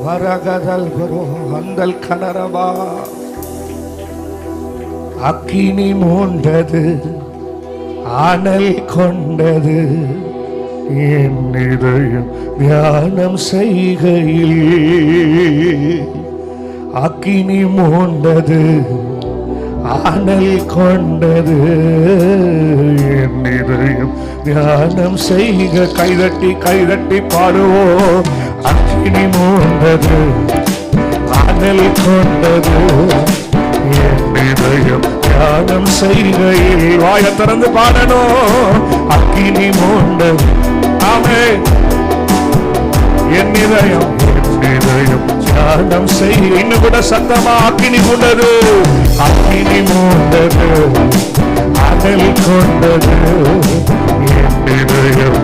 வரகதல் குரு அந்தல் கலரபா அக்கினி மூண்டது ஆனல் கொண்டது என் இதயம் தியானம் செய்கையில். அக்கினி மூண்டது ஆனல் கொண்டது என் இதயம் தியானம் செய்க. கைதட்டி கைதட்டி பாடுவோம். அக்கினி மூண்டது ஆனல் கொண்டது என் இதயம் தியானம் செய்கையில். வாயை திறந்து பாடணும். அக்கினி மூண்டது. ஆமென். என் இதயம் தியானம் செய்ய. இன்னும் கூட சத்தமா அக்கினி மூண்டது அக்கினி மூண்டது அனல் கொண்டது என் இதயம்.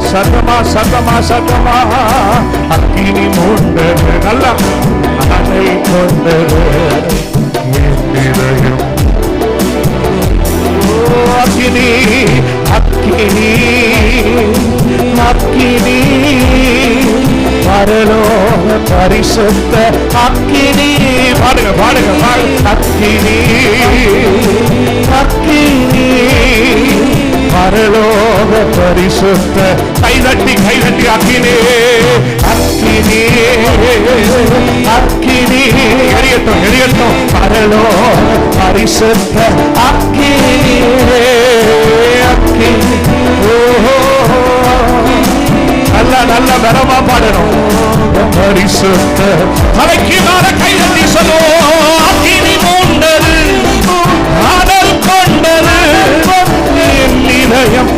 சத்தமா சத்தமா சத்தமா அக்கினி மூண்டது. நல்லா அனல் கொண்டது என் இதயம். அக்கினி அக்கினி அக்கினி பரலோக பரிசுத்த அக்கினி. பாடுங்க பாடுங்க பாடுங்க. அக்கினி அக்கினி பரலோக பரிசுத்த. கைதட்டி கைதட்டி அக்கினி அக்கினி அக்கினி. எரியட்டும் எரியட்டும். பரலோக பரிசுத்த அக்கினி அக்கினி. நல்ல நல்ல பலமா பாடணும். பரிசுத்த தலைக்கு மேல கைதட்டி சொல்லுவோம். அக்கினி மூண்டது ஆனல் கொண்டது என் இதயம்